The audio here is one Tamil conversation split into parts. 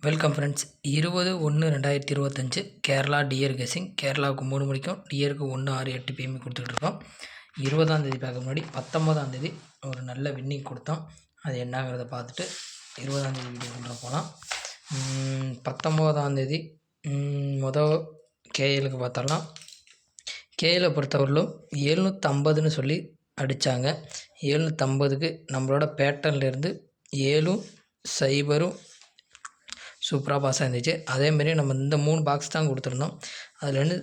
Welcome friends. 20/1/2025 Kerala dear guessing. கேரளாவுக்கு 3 மணிக்கும், டியருக்கு 1/6/8 PM கொடுத்துட்ருக்கோம். 20ஆம் தேதி பார்க்க முன்னாடி 19ஆம் தேதி ஒரு நல்ல வின்னிங் கொடுத்தோம். அது என்னங்கிறத பார்த்துட்டு 20ஆம் தேதி வீடியோக்குள்ளே போகலாம். 19ஆம் தேதி கேஎலுக்கு பார்த்தோம்னா, கேஎலை பொறுத்தவரையிலும் 750ன்னு சொல்லி அடித்தாங்க. 750க்கு நம்மளோட பேட்டர்ன்லேருந்து 7ம் 0 சூப்பராக பாஸ் ஆகிருந்துச்சு. அதேமாரி நம்ம இந்த 3 பாக்ஸ் தான் கொடுத்துருந்தோம். அதில்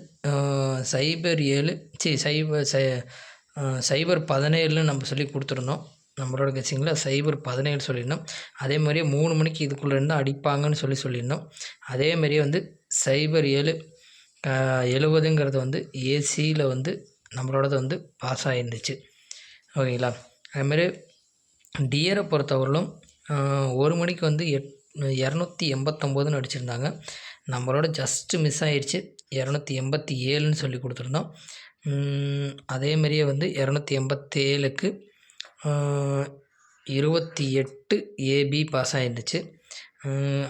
017ன்னு நம்ம சொல்லி கொடுத்துருந்தோம். நம்மளோட கெஸ்ஸிங்கில் 017 சொல்லியிருந்தோம். அதே மாதிரியே 3 மணிக்கு இதுக்குள்ளே இருந்தால் அடிப்பாங்கன்னு சொல்லியிருந்தோம். அதேமாரியே 070ங்கிறது ஏசியில் நம்மளோடது பாஸ் ஆகிருந்துச்சு. ஓகேங்களா. அதுமாரி டியரை பொறுத்தவரையிலும் 1 மணிக்கு 289ன்னு அடிச்சிருந்தாங்க. நம்மளோட ஜஸ்ட்டு மிஸ் ஆகிடுச்சு. 287ன்னு சொல்லி கொடுத்துருந்தோம். அதேமாரியே 287க்கு 28 AB பாஸ் ஆகிருந்துச்சு.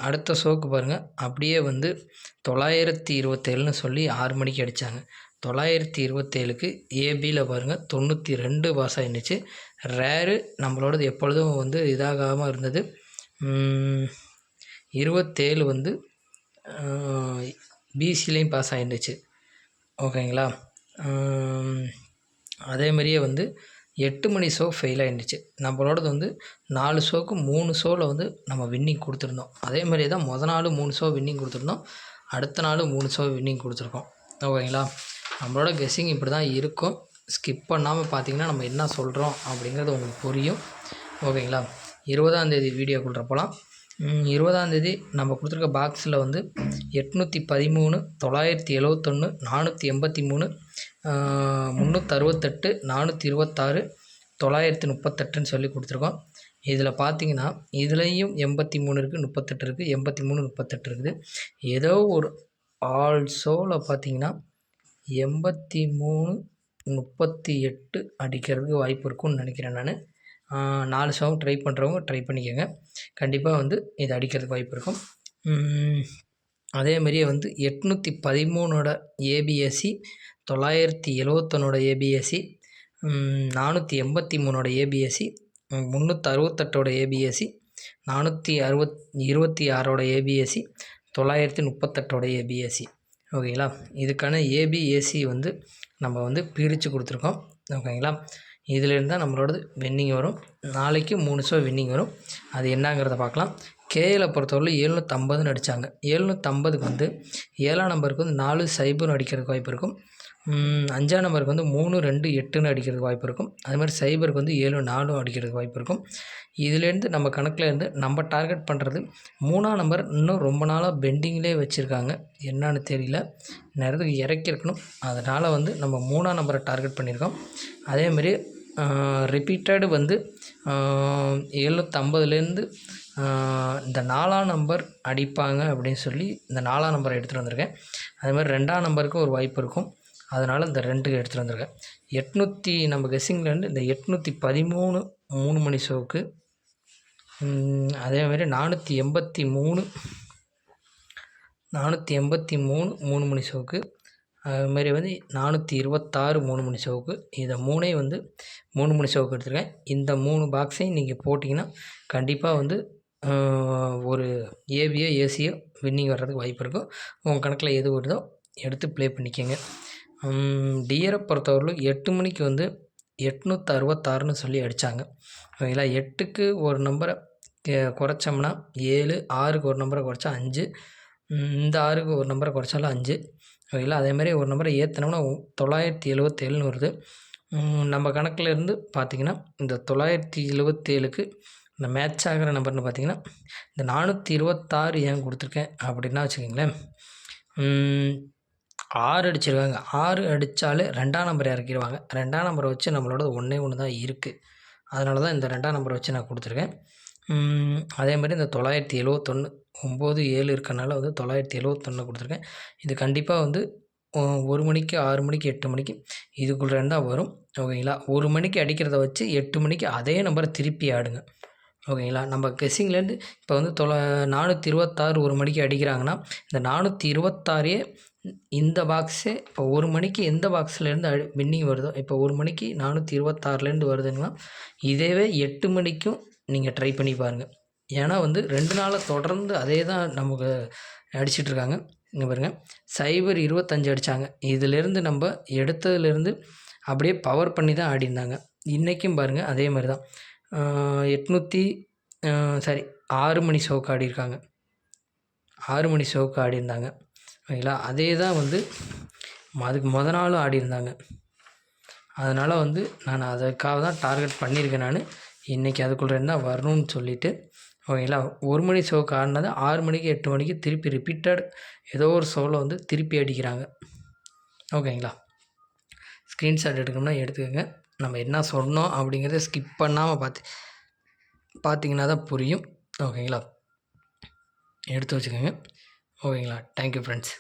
அடுத்த ஷோக்கு பாருங்கள், அப்படியே 927ன்னு சொல்லி 6 மணிக்கு அடித்தாங்க. 927க்கு ஏபியில் பாருங்கள் 92 பாஸ் ஆகிருந்துச்சு. ரேரு நம்மளோடது எப்பொழுதும் இதாகாமல் இருந்தது. 27 பிசிலையும் பாஸ் ஆகிருந்துச்சு. ஓகேங்களா. அதேமாரியே 8 மணி ஷோ ஃபெயில் ஆகிருந்துச்சு. நம்மளோடது 4 ஷோக்கு 3 ஷோவில் நம்ம வின்னிங் கொடுத்துருந்தோம். அதேமாதிரியே தான் நாள் 3 ஷோ வின்னிங் கொடுத்துருந்தோம். அடுத்த நாள் 3 ஷோ வின்னிங் கொடுத்துருக்கோம். ஓகேங்களா. நம்மளோட கெஸ்ஸிங் இப்படி தான் இருக்கும். ஸ்கிப் பண்ணாமல் பார்த்தீங்கன்னா நம்ம என்ன சொல்கிறோம் அப்படிங்கிறது உங்களுக்கு புரியும். ஓகேங்களா. 20ஆம் தேதி வீடியோக்குள்ளே போகலாம். 20ஆம் தேதி நம்ம கொடுத்துருக்க பாக்ஸில் 813, 971, 483, 368, 426, 938ன்னு சொல்லி கொடுத்துருக்கோம். இதில் பார்த்தீங்கன்னா இதுலேயும் 83 இருக்குது, 38 இருக்குது, 83, 38 இருக்குது. ஏதோ ஒரு ஆல்சோவில் பார்த்தீங்கன்னா 83, 38 அடிக்கிறதுக்கு வாய்ப்பு இருக்குன்னு நினைக்கிறேன். நான் 4 ஷோவும் ட்ரை பண்ணுறவங்க ட்ரை பண்ணிக்கோங்க. கண்டிப்பாக இது அடிக்கிறதுக்கு வாய்ப்பு இருக்கும். அதேமாரியே 813ஓட ஏபிஎஸ்சி, 971ஓட ஏபிஎஸ்சி, 483ஓட ஏபிஎஸ்சி, 368ஓட ஏபிஎஸ்சி, 426ஓட ஏபிஎஸ்சி, 938ஓட ஏபிஎஸ்சி. ஓகேங்களா. இதுக்கான ஏபிஎஸ்சி நம்ம பிரித்து கொடுத்துருக்கோம். ஓகேங்களா. இதிலேருந்து தான் நம்மளோடது வின்னிங் வரும். நாளைக்கு 3 ஷோ வின்னிங் வரும். அது என்னங்கிறத பார்க்கலாம். கேஎலை பொறுத்தவரையில் 750ன்னு அடித்தாங்க. 750க்கு 7ஆம் நம்பருக்கு 4-0ன்னு அடிக்கிறதுக்கு வாய்ப்பு இருக்கும். 5ஆம் நம்பருக்கு 3-2-8ன்னு அடிக்கிறதுக்கு வாய்ப்பு இருக்கும். அதுமாதிரி 0க்கு 7-4 அடிக்கிறதுக்கு வாய்ப்பு இருக்கும். இதுலேருந்து நம்ம கணக்கில் இருந்து நம்ம டார்கெட் பண்ணுறது 3ஆம் நம்பர் இன்னும் ரொம்ப நாளாக பெண்டிங்லேயே வச்சுருக்காங்க. என்னன்னு தெரியல, நேரத்துக்கு இறக்கிருக்கணும். அதனால் நம்ம 3ஆம் நம்பரை டார்கெட் பண்ணியிருக்கோம். அதேமாரி ரிப்பீட்டடு 750லேருந்து இந்த 4ஆம் நம்பர் அடிப்பாங்க அப்படின்னு சொல்லி இந்த 4ஆம் நம்பரை எடுத்துகிட்டு வந்திருக்கேன். அதுமாதிரி 2ஆம் நம்பருக்கு ஒரு வாய்ப்பு இருக்கும். அதனால் இந்த 2க்கு எடுத்துகிட்டு வந்திருக்கேன். 800 நம்ம கெஸ்ஸிங்லேருந்து இந்த 813 3 மணி ஷோவுக்கு, அதேமாதிரி 483 3 மணி ஷோவுக்கு, அதுமாரி 426 3 மணி ஷோவுக்கு, இதை 3ஐயும் 3 மணி ஷோவுக்கு எடுத்துருக்கேன். இந்த 3 பாக்ஸையும் நீங்கள் போட்டிங்கன்னா கண்டிப்பாக ஒரு ஏபியோ ஏசியோ வின்னிங் வர்றதுக்கு வாய்ப்பு இருக்கும். உங்கள் கணக்கில் எது வருதோ எடுத்து ப்ளே பண்ணிக்கோங்க. டியரை பொறுத்தவரையிலும் 8 மணிக்கு 866ன்னு சொல்லி அடித்தாங்க. ஓகேங்களா. 8க்கு ஒரு நம்பரை குறைச்சோம்னா 7, 6க்கு ஒரு நம்பரை குறைச்சா 5, இந்த 6க்கு ஒரு நம்பரை குறைச்சாலும் 5. ஓகேங்களா. அதேமாதிரி ஒரு நம்பரை ஏற்றினோம்னா 977ன்னு வருது. நம்ம கணக்கில் இருந்து பார்த்திங்கன்னா இந்த 977க்கு இந்த மேட்ச் ஆகிற நம்பர்னு பார்த்திங்கன்னா இந்த 426 ஏன் கொடுத்துருக்கேன் அப்படின்னா வச்சுக்கோங்களேன், 6 அடிச்சிருக்காங்க. 6 அடித்தாலே 2ஆம் நம்பரை இறக்கிடுவாங்க. 2ஆம் நம்பரை வச்சு நம்மளோட 1 தான் இருக்குது. அதனால தான் இந்த 2ஆம் நம்பரை வச்சு நான் கொடுத்துருக்கேன். அதேமாதிரி இந்த 971 9, 7 இருக்கனால 971 கொடுத்துருக்கேன். இது கண்டிப்பாக 1 மணிக்கு, 6 மணிக்கு, 8 மணிக்கு இதுக்குள்ளே இருந்தால் வரும். ஓகேங்களா. 1 மணிக்கு அடிக்கிறத வச்சு 8 மணிக்கு அதே நம்பரை திருப்பி ஆடுங்க. ஓகேங்களா. நம்ம கெஸ்ஸிங்லேருந்து இப்போ வந்து 426 ஒரு மணிக்கு அடிக்கிறாங்கன்னா, இந்த 426 இந்த பாக்ஸே இப்போ 1 மணிக்கு எந்த பாக்ஸ்லேருந்து வின்னிங் வருதோ, இப்போ 1 மணிக்கு 426லேருந்து வருதுங்கன்னா, இதேவே 8 மணிக்கும் நீங்கள் ட்ரை பண்ணி பாருங்கள். ஏன்னா வந்து 2 நாளா தொடர்ந்து அதே தான் நமக்கு அடிச்சிட்ருக்காங்க. இங்கே பாருங்க 0.25 அடித்தாங்க. இதிலேருந்து நம்ம எடுத்ததுலேருந்து அப்படியே பவர் பண்ணி தான் ஆடியிருந்தாங்க. இன்றைக்கும் பாருங்கள் அதே மாதிரி தான் 6 மணி ஷோக்கு ஆடியிருக்காங்க. 6 மணி ஷோக்கு ஆடியிருந்தாங்க. ஓகேங்களா. அதே தான் வந்து அதுக்கு நாளும் ஆடியிருந்தாங்க. அதனால் வந்து நான் அதுக்காக தான் டார்கெட் பண்ணியிருக்கேன் நான். இன்றைக்கி அதுக்குள்ளே தான் வரணும்னு சொல்லிவிட்டு ஓகேங்களா. 1 மணி ஷோக்கு ஆடினது 6 மணிக்கு 8 மணிக்கு திருப்பி ரிப்பீட்டட் ஏதோ ஒரு ஷோவில் வந்து திருப்பி அடிக்கிறாங்க. ஓகேங்களா. ஸ்க்ரீன்ஷாட் எடுக்கணும்னா எடுத்துக்கோங்க. நம்ம என்ன சொன்னோம் அப்படிங்கிறத ஸ்கிப் பண்ணாமல் பார்த்தீங்கன்னா தான் புரியும். ஓகேங்களா. எடுத்து வச்சுக்கோங்க. ஓகேங்களா. Thank you friends.